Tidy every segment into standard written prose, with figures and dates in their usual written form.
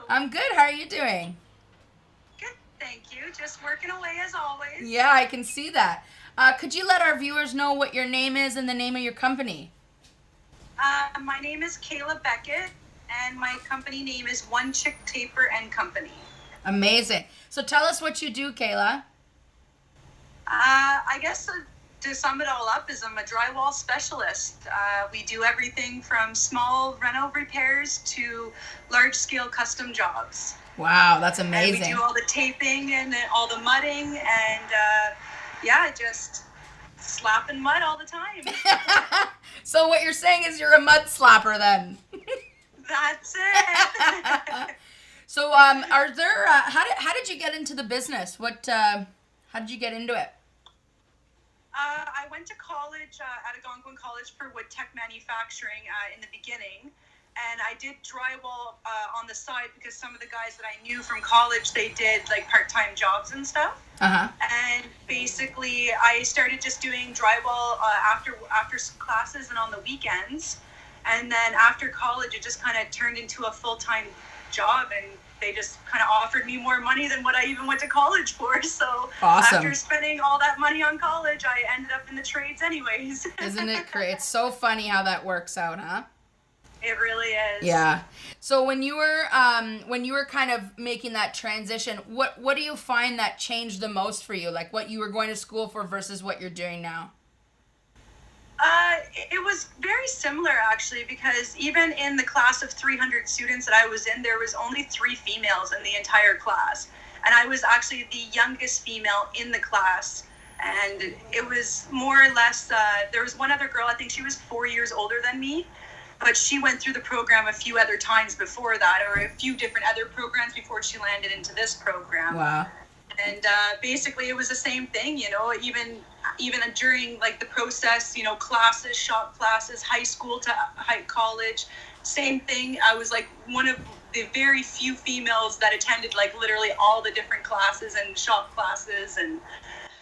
I'm good. How are you doing? Good, thank you. Just working away as always. Yeah, I can see that. Could you let our viewers know what your name is and the name of your company? My name is Kayla Beckett, and my company name is One Chick Taper and Company. Amazing. So tell us what you do, Kayla. I guess to sum it all up, is I'm a drywall specialist. We do everything from small reno repairs to large-scale custom jobs. Wow, that's And we amazing. do all the taping and all the mudding, and just slapping mud all the time. So what you're saying is you're a mud slapper then. That's it. So are there how did you get into the business? How did you get into it? I went to college at Algonquin College for wood tech manufacturing in the beginning, and I did drywall on the side because some of the guys that I knew from college, they did like part-time jobs and stuff. Uh-huh. And basically, I started just doing drywall after classes and on the weekends. And then after college, it just kind of turned into a full-time job, and they just kind of offered me more money than what I even went to college for. So Awesome. after spending all that money on college, I ended up in the trades anyways. Isn't it great? It's so funny how that works out, huh? It really is. Yeah. So when you were kind of making that transition, what do you find that changed the most for you? Like what you were going to school for versus what you're doing now? It was very similar actually, because even in the class of 300 students that I was in, there was only 3 females in the entire class, and I was actually the youngest female in the class. And it was more or less there was one other girl, I think she was 4 years older than me, but she went through the program a few other times before that, or a few different other programs before she landed into this program. Wow. And basically it was the same thing, even during like the process, classes, shop classes, high school to college, same thing. I was like one of the very few females that attended like literally all the different classes and shop classes. And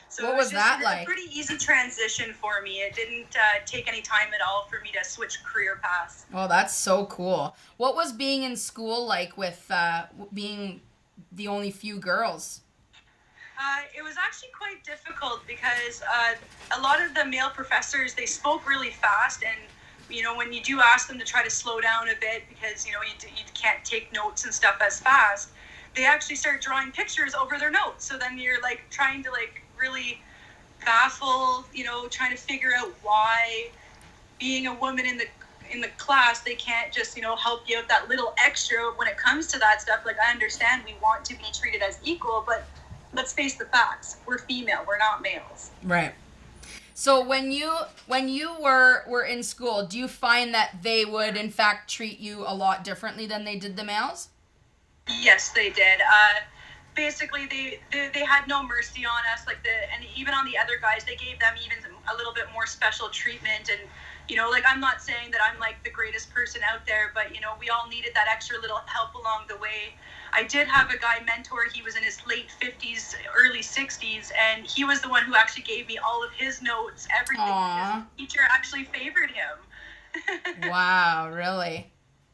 so What it was was just that a like? pretty easy transition for me. It didn't take any time at all for me to switch career paths. Oh, that's so cool. What was being in school like with being the only few girls? It was actually quite difficult because a lot of the male professors, they spoke really fast, and when you do ask them to try to slow down a bit because you can't take notes and stuff as fast, they actually start drawing pictures over their notes. So then you're like trying to like really baffle, trying to figure out why, being a woman in the class, they can't just help you out that little extra when it comes to that stuff. Like, I understand we want to be treated as equal, but let's face the facts. We're female. We're not males. Right. So when you were in school, do you find that they would in fact treat you a lot differently than they did the males? Yes, they did. Basically, they had no mercy on us. And even on the other guys, they gave them even a little bit more special treatment. And like, I'm not saying that I'm like the greatest person out there, but we all needed that extra little help along the way. I did have a guy mentor. He was in his late 50s, early 60s, and he was the one who actually gave me all of his notes, everything. Aww. Because the teacher actually favored him. Wow, really?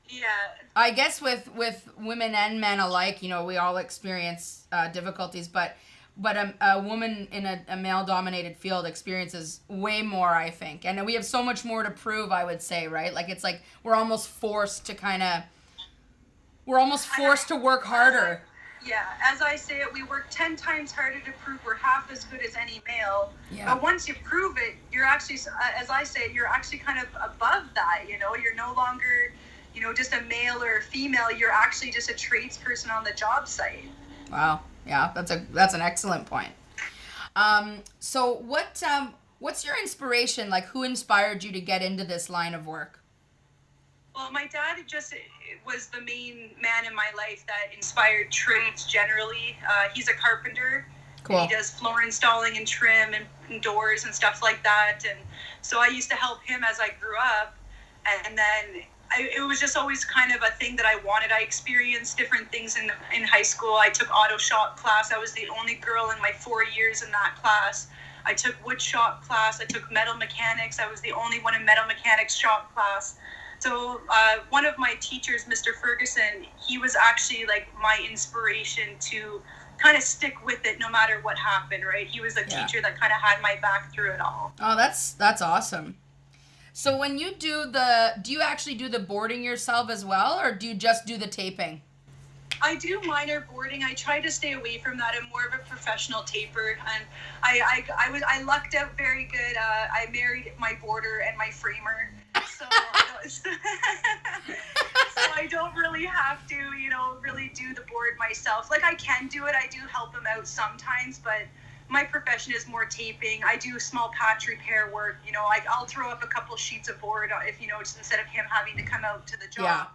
Yeah. I guess with women and men alike, we all experience difficulties, but a woman in a male-dominated field experiences way more, I think. And we have so much more to prove, I would say, right? Like, it's like we're almost forced to work harder. Yeah, as I say it, we work 10 times harder to prove we're half as good as any male. Yeah. But once you prove it, you're actually, as I say, you're actually kind of above that, You're no longer, just a male or a female. You're actually just a tradesperson on the job site. Wow. Yeah, that's an excellent point. So what's your inspiration? Like, who inspired you to get into this line of work? Well, my dad just was the main man in my life that inspired trades generally. He's a carpenter. Cool. And he does floor installing and trim and doors and stuff like that. And so I used to help him as I grew up. And then it was just always kind of a thing that I wanted. I experienced different things in high school. I took auto shop class. I was the only girl in my 4 years in that class. I took wood shop class. I took metal mechanics. I was the only one in metal mechanics shop class. So one of my teachers, Mr. Ferguson, he was actually like my inspiration to kind of stick with it no matter what happened, right? He was a teacher that kind of had my back through it all. Oh, that's awesome. So when you do you actually do the boarding yourself as well, or do you just do the taping? I do minor boarding. I try to stay away from that. I'm more of a professional taper, and I lucked out very good. I married my boarder and my framer, so so I don't really have to, really do the board myself. Like I can do it. I do help him out sometimes, but my profession is more taping. I do small patch repair work. I'll throw up a couple sheets of board if just instead of him having to come out to the job. Yeah.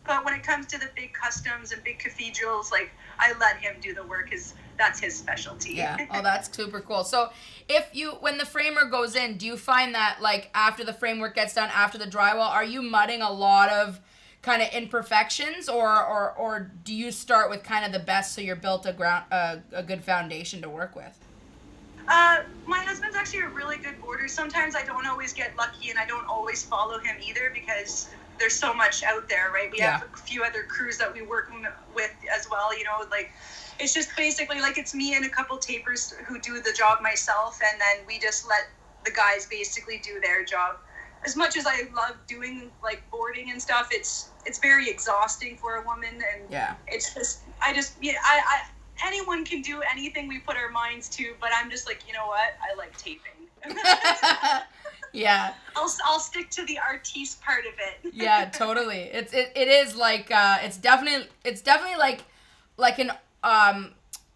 But when it comes to the big customs and big cathedrals, like I let him do the work because that's his specialty. Yeah. Oh, that's super cool. So when the framer goes in, do you find that like after the framework gets done, after the drywall, are you mudding a lot of kind of imperfections, or do you start with kind of the best so you're built a good foundation to work with? My husband's actually a really good boarder. Sometimes I don't always get lucky, and I don't always follow him either because there's so much out there, right? We have a few other crews that we work with as well, like it's just basically like it's me and a couple tapers who do the job myself, and then we just let the guys basically do their job. As much as I love doing like boarding and stuff, it's very exhausting for a woman, and it's just I anyone can do anything we put our minds to, but I'm just like, you know what? I like taping. Yeah. I'll stick to the artiste part of it. Yeah, totally. It is like it's definitely like an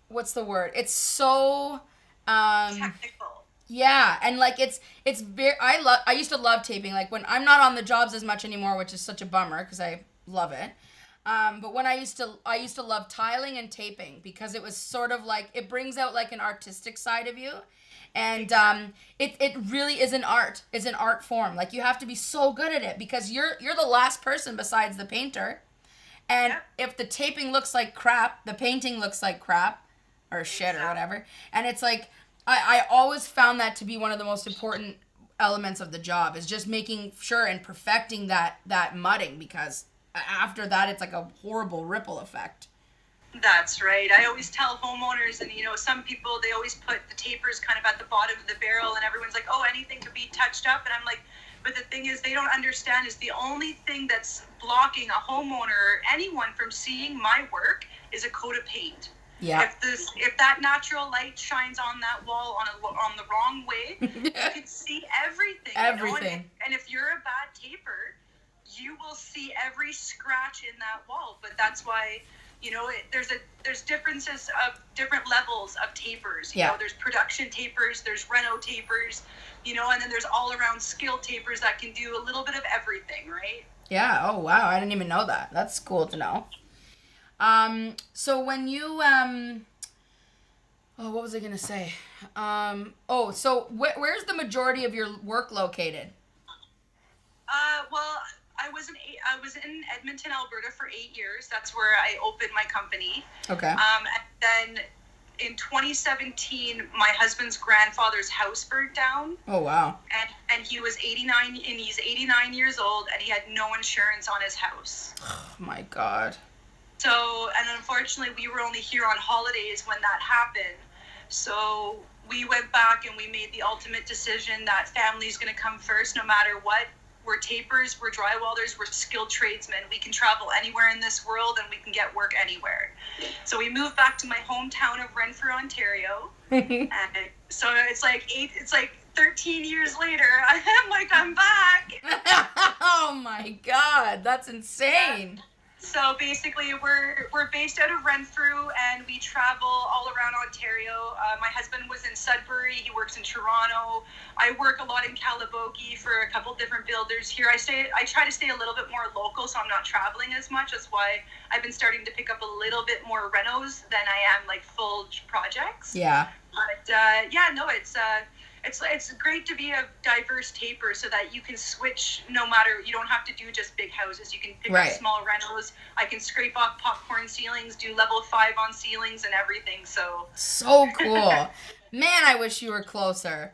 what's the word? It's so technical. Yeah, and like it's very I used to love taping, like when I'm not on the jobs as much anymore, which is such a bummer because I love it. But when I used to love tiling and taping because it was sort of like it brings out like an artistic side of you. And it really is an art. It's an art form. Like you have to be so good at it because you're the last person besides the painter. And if the taping looks like crap, the painting looks like crap or shit or whatever. And it's like I always found that to be one of the most important elements of the job is just making sure and perfecting that mudding, because after that it's like a horrible ripple effect. That's right. I always tell homeowners, and some people, they always put the tapers kind of at the bottom of the barrel, and everyone's like, oh, anything could be touched up. And I'm like, but the thing is, they don't understand is the only thing that's blocking a homeowner or anyone from seeing my work is a coat of paint. Yeah. If that natural light shines on that wall on the wrong way, you can see everything. Everything. And if you're a bad taper, you will see every scratch in that wall. But that's why. There's differences of different levels of tapers. There's production tapers, there's reno tapers, and then there's all around skilled tapers that can do a little bit of everything, right? Yeah. Oh, wow. I didn't even know that. That's cool to know. So when you, what was I going to say? So where's the majority of your work located? Well, I was in Edmonton, Alberta for 8 years. That's where I opened my company. Okay. And then in 2017, my husband's grandfather's house burnt down. Oh, wow. And he was 89, and he's 89 years old, and he had no insurance on his house. Oh, my God. So, and unfortunately, we were only here on holidays when that happened. So we went back and we made the ultimate decision that family's going to come first no matter what. We're tapers, we're drywallers, we're skilled tradesmen. We can travel anywhere in this world and we can get work anywhere. So we moved back to my hometown of Renfrew, Ontario. And so it's like 13 years later, I'm back. Oh my God, that's insane. Yeah. So basically, we're based out of Renfrew, and we travel all around Ontario. My husband was in Sudbury. He works in Toronto. I work a lot in Calabogie for a couple different builders here. I try to stay a little bit more local, so I'm not traveling as much. That's why I've been starting to pick up a little bit more renos than I am like full projects. Yeah. But it's great to be a diverse taper so that you can switch no matter, you don't have to do just big houses. You can pick up small renos. I can scrape off popcorn ceilings, do level 5 on ceilings and everything. So cool. Man, I wish you were closer.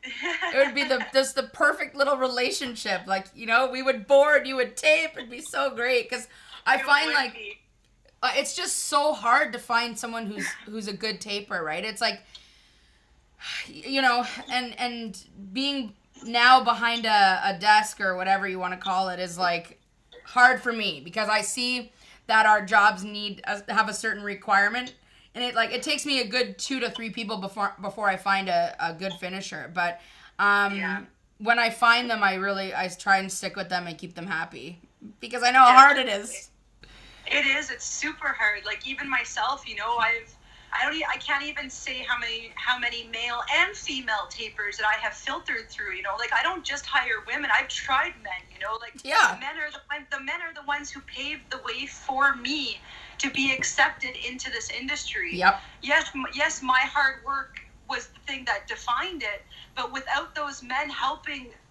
It would be just the perfect little relationship. Like, you know, we would board, you would tape. It'd be so great because I It find would like be. it's just so hard to find someone who's a good taper, right? It's like, you know, and being now behind a desk or whatever you want to call it is like hard for me because I see that our jobs have a certain requirement, and it takes me a good 2 to 3 people before I find a good finisher. But Yeah. when I find them, I try and stick with them and keep them happy because I know how Yeah. hard it is. It is. It's super hard. Like even myself, you know, I can't even say how many male and female tapers that I have filtered through. You know, like I don't just hire women. I've tried men. You know, like Yeah. the men are the ones who paved the way for me to be accepted into this industry. Yep. Yes, my hard work was the thing that defined it. But without those men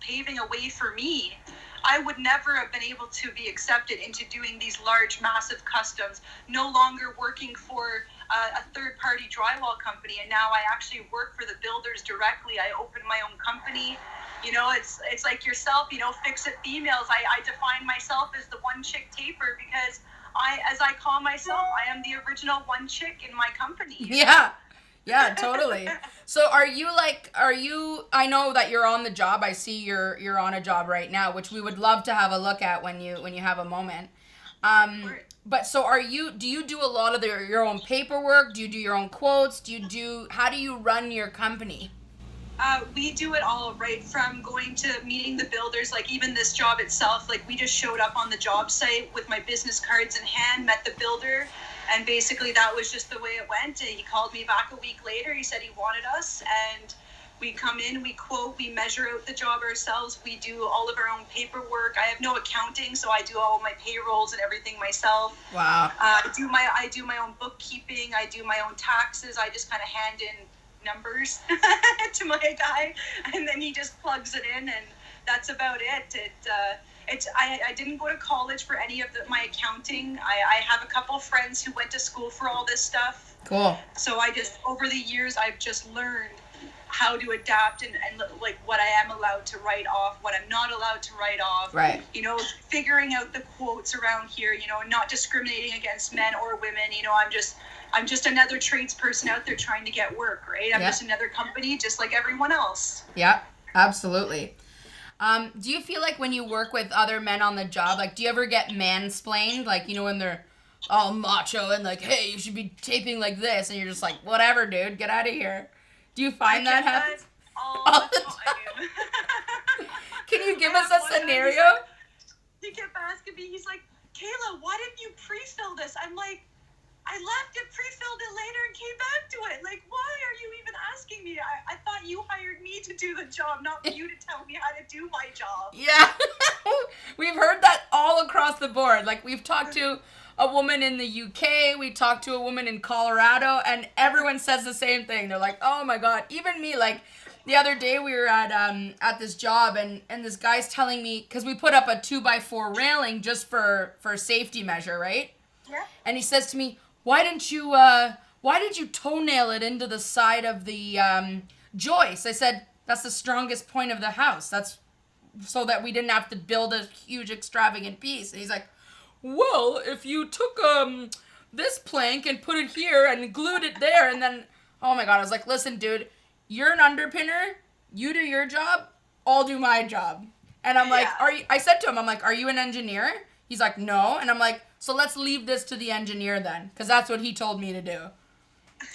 paving a way for me, I would never have been able to be accepted into doing these large, massive customs, no longer working for a third-party drywall company. And now I actually work for the builders directly. I opened my own company. You know, it's like yourself, you know, Fix It Females. I define myself as the one chick taper because as I call myself, I am the original one chick in my company. Yeah. Yeah, totally. So I know that you're on the job. I see you're on a job right now, which we would love to have a look at when you have a moment. But so do you do a lot of your own paperwork? Do you do your own quotes? How do you run your company? We do it all, right from going to meeting the builders, like even this job itself, like we just showed up on the job site with my business cards in hand, met the builder, and basically that was just the way it went. And he called me back a week later. He said he wanted us, and we come in, we quote, we measure out the job ourselves. We do all of our own paperwork. I have no accounting, so I do all my payrolls and everything myself. Wow. I do my own bookkeeping. I do my own taxes. I just kind of hand in numbers to my guy, and then he just plugs it in, and that's about it. I didn't go to college for any of my accounting. I have a couple of friends who went to school for all this stuff. Cool. So over the years, I've just learned how to adapt and like what I am allowed to write off, what I'm not allowed to write off. Right. You know, figuring out the quotes around here, you know, not discriminating against men or women. You know, I'm just another tradesperson out there trying to get work, right? I'm just another company just like everyone else. Yeah, absolutely. Do you feel like when you work with other men on the job, like do you ever get mansplained? Like, you know, when they're all macho and like, hey, you should be taping like this, and you're just like, whatever, dude, get out of here. Do you find that happens? All the time. Can you give us a scenario? He kept asking me, he's like, Kayla, why didn't you pre-fill this? I'm like, I left it, pre-filled it later, and came back to it. Like, why are you even asking me? I thought you hired me to do the job, not for you to tell me how to do my job. Yeah. We've heard that all across the board. Like, we've talked to a woman in the UK, we talked to a woman in Colorado, and everyone says the same thing. They're like, oh my God. Even me, like, the other day we were at this job, and this guy's telling me, because we put up a 2x4 railing just for safety measure, right? Yeah. And he says to me, why did you toenail it into the side of the joist? I said, that's the strongest point of the house. That's so that we didn't have to build a huge extravagant piece. And he's like, well, if you took this plank and put it here and glued it there, and then, oh my God, I was like, listen, dude, you're an underpinner. You do your job. I'll do my job. And I'm like, I said to him, I'm like, are you an engineer? He's like, no. And I'm like, so let's leave this to the engineer then, because that's what he told me to do.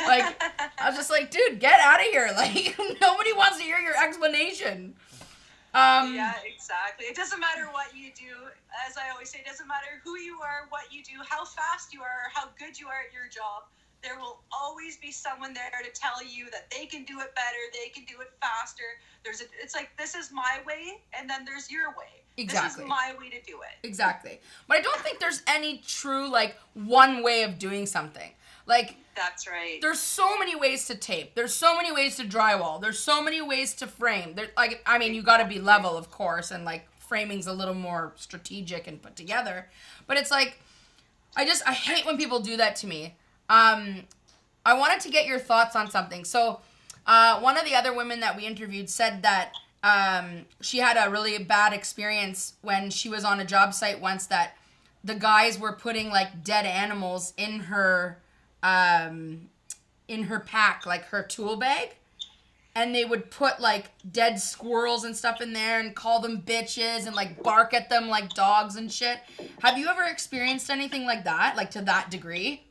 Like, I was just like, dude, get out of here. Like, nobody wants to hear your explanation. Yeah, exactly. It doesn't matter what you do. As I always say, it doesn't matter who you are, what you do, how fast you are, how good you are at your job. There will always be someone there to tell you that they can do it better, they can do it faster. It's like, this is my way, and then there's your way. Exactly. This is my way to do it. Exactly. But I don't think there's any true, like, one way of doing something. Like, that's right. There's so many ways to tape. There's so many ways to drywall. There's so many ways to frame. You got to be level, of course, and like framing's a little more strategic and put together. But it's like, I hate when people do that to me. I wanted to get your thoughts on something. So, One of the other women that we interviewed said that she had a really bad experience when she was on a job site once, that the guys were putting like dead animals in her pack, like her tool bag. And they would put like dead squirrels and stuff in there and call them bitches and like bark at them like dogs and shit. Have you ever experienced anything like that, like to that degree?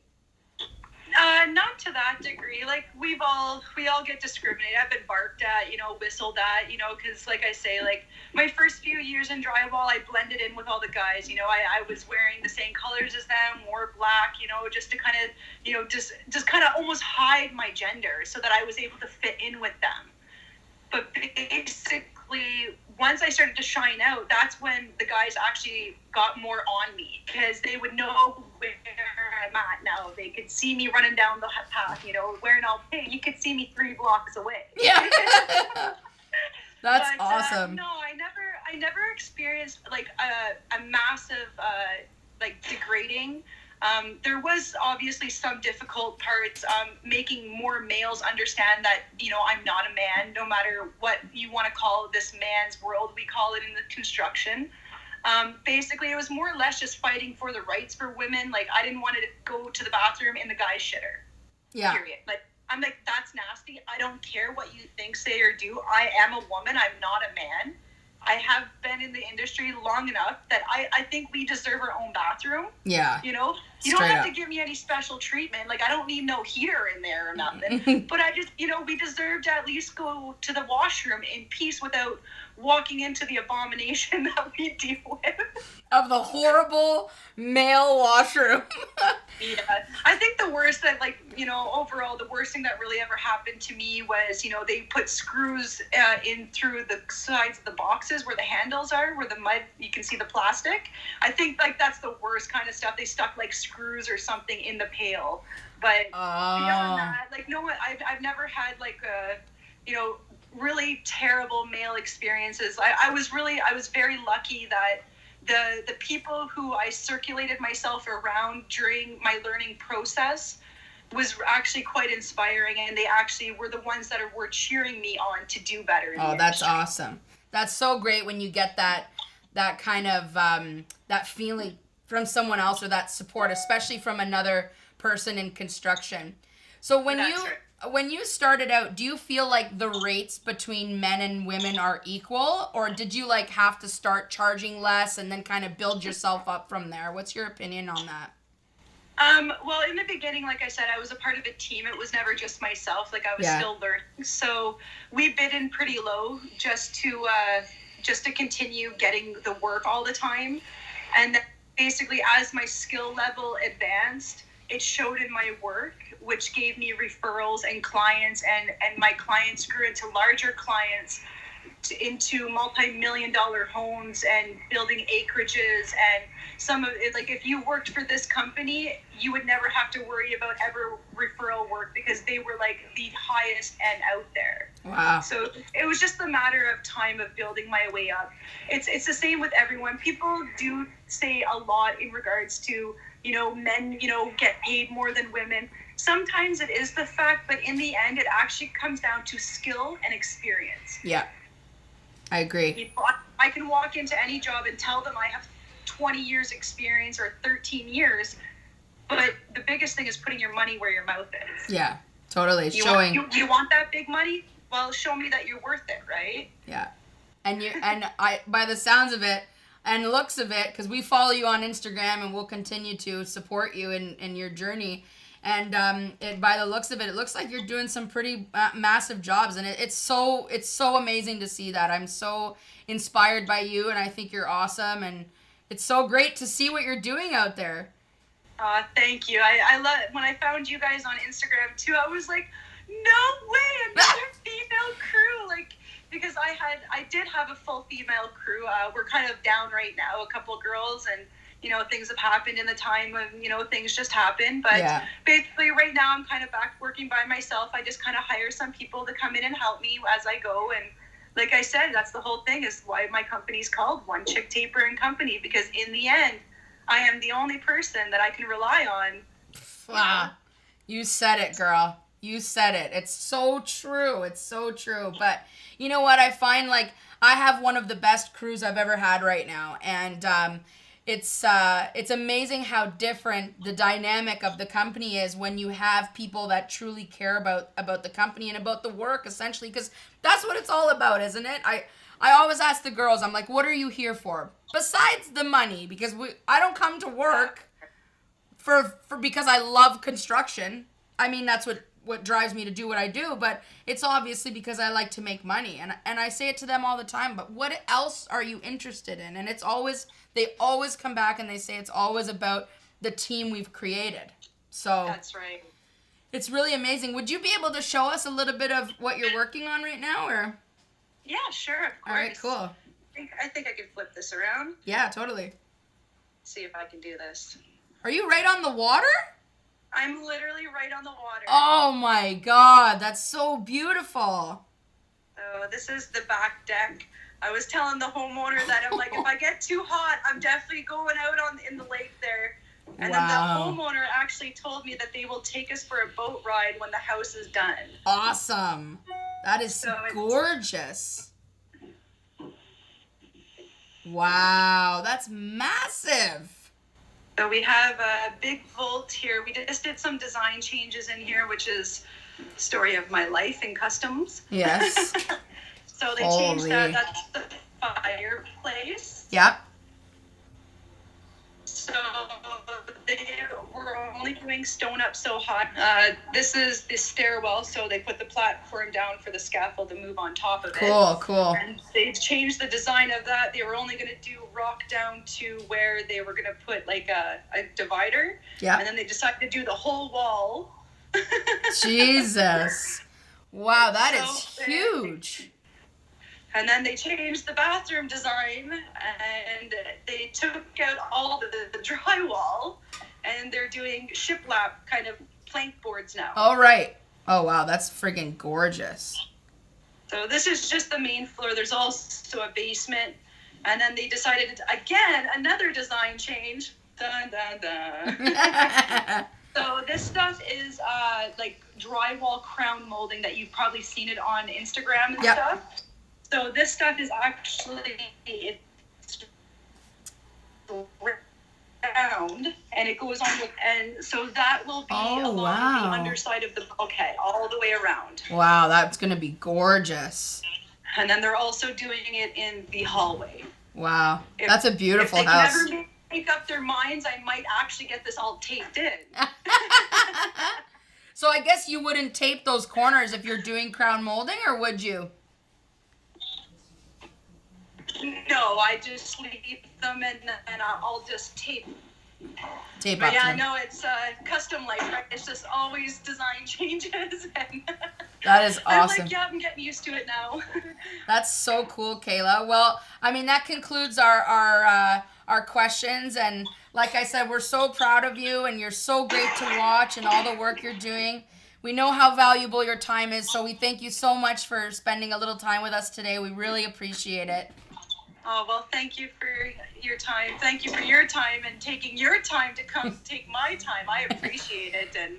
Not to that degree. Like we all get discriminated. I've been barked at, whistled at, because like I say, like my first few years in drywall, I blended in with all the guys. I was wearing the same colors as them, wore black, just to kind of, just kind of almost hide my gender so that I was able to fit in with them. But basically, once I started to shine out, that's when the guys actually got more on me, because they would know where I'm at now. They could see me running down the path, wearing all pink. You could see me 3 blocks away. Yeah. That's awesome. No, I never experienced like a massive like degrading. There was obviously some difficult parts, making more males understand that, I'm not a man, no matter what you want to call this man's world, we call it in the construction. Basically, it was more or less just fighting for the rights for women. Like, I didn't want to go to the bathroom in the guy's shitter. Yeah. Period. Like, I'm like, that's nasty. I don't care what you think, say, or do. I am a woman. I'm not a man. I have been in the industry long enough that I think we deserve our own bathroom. Yeah. You don't have to give me any special treatment. Like, I don't need no heater in there or nothing. But I just, we deserve to at least go to the washroom in peace without walking into the abomination that we deal with. Of the horrible male washroom. Yeah. I think the worst that, overall, the worst thing that really ever happened to me was, they put screws in through the sides of the boxes where the handles are, where the mud, you can see the plastic. I think, that's the worst kind of stuff. They stuck, screws or something in the pail. But beyond that, no, I've never had, really terrible male experiences. I was very lucky that the people who I circulated myself around during my learning process was actually quite inspiring, and they actually were the ones that were cheering me on to do better. Oh, that's awesome. That's so great when you get that kind of that feeling from someone else, or that support, especially from another person in construction. So when you started out, do you feel like the rates between men and women are equal, or did you have to start charging less and then kind of build yourself up from there? What's your opinion on that? Well, in the beginning, like I said, I was a part of a team. It was never just myself. I was still learning. So we bid in pretty low just to continue getting the work all the time. And then basically, as my skill level advanced, it showed in my work, which gave me referrals and clients, and my clients grew into larger clients, into multi-million-dollar homes and building acreages. And some of it, if you worked for this company, you would never have to worry about ever referral work, because they were the highest end out there. Wow. So it was just a matter of time of building my way up. It's the same with everyone. People do say a lot in regards to, men, get paid more than women. Sometimes it is the fact, but in the end, it actually comes down to skill and experience. Yeah, I agree. I can walk into any job and tell them I have 20 years experience or 13 years, but the biggest thing is putting your money where your mouth is. Yeah, totally. You want that big money? Well, show me that you're worth it, right? Yeah. And I, by the sounds of it and looks of it, because we follow you on Instagram and we'll continue to support you in your journey. And by the looks of it, it looks like you're doing some pretty massive jobs, and it's so amazing to see that. I'm so inspired by you, and I think you're awesome, and it's so great to see what you're doing out there. Thank you. I love when I found you guys on Instagram too. I was like, no way, another female crew, because I did have a full female crew. We're kind of down right now, a couple girls, and things have happened in the time of, things just happen. But basically right now I'm kind of back working by myself. I just kind of hire some people to come in and help me as I go. And like I said, that's the whole thing, is why my company's called One Chick Taper and Company, because in the end, I am the only person that I can rely on. Wow. You said it, girl. You said it. It's so true. It's so true. But you know what? I find like I have one of the best crews I've ever had right now, and it's amazing how different the dynamic of the company is when you have people that truly care about the company and about the work, essentially, because that's what it's all about, isn't it? I always ask the girls, I'm like, what are you here for? Besides the money, because I don't come to work for because I love construction. I mean, that's what drives me to do what I do, but it's obviously because I like to make money. And I say it to them all the time, but what else are you interested in? And they always come back and they say it's always about the team we've created. So That's right. it's really amazing. Would you be able to show us a little bit of what you're working on right now, or? Yeah, sure, of course. All right, cool. I think I can flip this around. Yeah, totally. See if I can do this. Are you right on the water? I'm literally right on the water. Oh my God, that's so beautiful. So this is the back deck. I was telling the homeowner that I'm like, if I get too hot, I'm definitely going out in the lake there. And then the homeowner actually told me that they will take us for a boat ride when the house is done. Awesome. That is gorgeous. Wow, that's massive. So we have a big vault here. We just did some design changes in here, which is the story of my life in customs. Yes. So they changed that. That's the fireplace. Yep. So we're only doing stone up so high. This is the stairwell, so they put the platform down for the scaffold to move on top of it. Cool. And they changed the design of that. They were only going to do rock down to where they were going to put like a divider. Yeah. And then they decided to do the whole wall. Jesus. Wow, that is huge. And then they changed the bathroom design, and they took out all the drywall, and they're doing shiplap kind of plank boards now. All right. Oh, wow, that's friggin' gorgeous. So this is just the main floor. There's also a basement, and then they decided, again, another design change. Dun, dun, dun. So this stuff is like drywall crown molding that you've probably seen it on Instagram and stuff. So this stuff is actually round, and it goes on with, and so that will be along the underside of the bulkhead all the way around. Wow, that's gonna be gorgeous. And then they're also doing it in the hallway. Wow, that's a beautiful if they house. Can never make up their minds, I might actually get this all taped in. So I guess you wouldn't tape those corners if you're doing crown molding, or would you? No, I just leave them and I'll just tape. Tape up. But yeah, no, it's custom life, right? It's just always design changes. And that is awesome. I'm like, yeah, I'm getting used to it now. That's so cool, Kayla. Well, I mean, that concludes our questions, and like I said, we're so proud of you, and you're so great to watch, and all the work you're doing. We know how valuable your time is, so we thank you so much for spending a little time with us today. We really appreciate it. Oh, well, thank you for your time. Thank you for your time and taking your time to come take my time. I appreciate it. And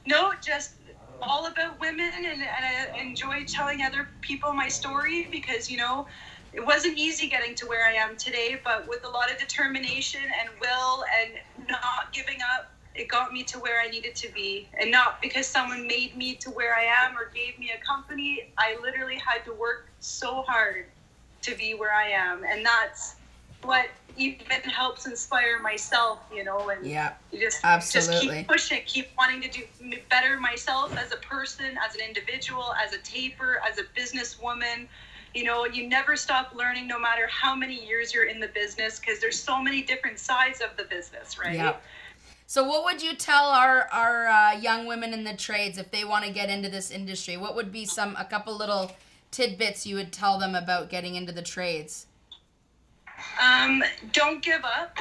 no, just all about women, and I enjoy telling other people my story because, you know, it wasn't easy getting to where I am today, but with a lot of determination and will and not giving up, it got me to where I needed to be. And not because someone made me to where I am or gave me a company. I literally had to work so hard to be where I am. And that's what even helps inspire myself, you know, and you just keep pushing, keep wanting to do better myself as a person, as an individual, as a taper, as a businesswoman. You know, you never stop learning no matter how many years you're in the business, because there's so many different sides of the business, right? Yeah. So what would you tell our young women in the trades if they want to get into this industry? What would be a couple little tidbits you would tell them about getting into the trades? Don't give up.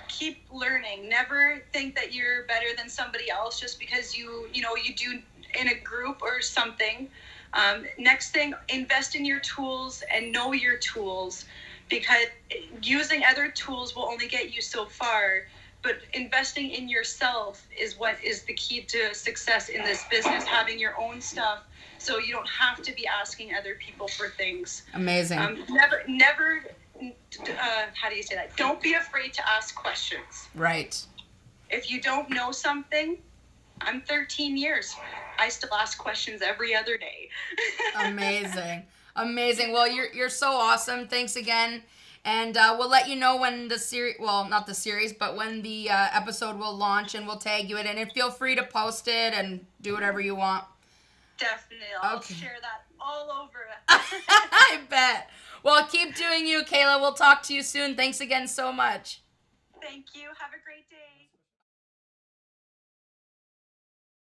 Keep learning. Never think that you're better than somebody else just because you do in a group or something. Next thing, invest in your tools and know your tools, because using other tools will only get you so far. But investing in yourself is what is the key to success in this business, having your own stuff so you don't have to be asking other people for things. Amazing. Never, how do you say that? Don't be afraid to ask questions. Right. If you don't know something, I'm 13 years. I still ask questions every other day. Amazing. Amazing. Well, you're so awesome. Thanks again. And we'll let you know when the series, well, not the series, but when the episode will launch, and we'll tag you in it. And feel free to post it and do whatever you want. Definitely. I'll share that all over. I bet. Well, keep doing you, Kayla. We'll talk to you soon. Thanks again so much. Thank you. Have a great day.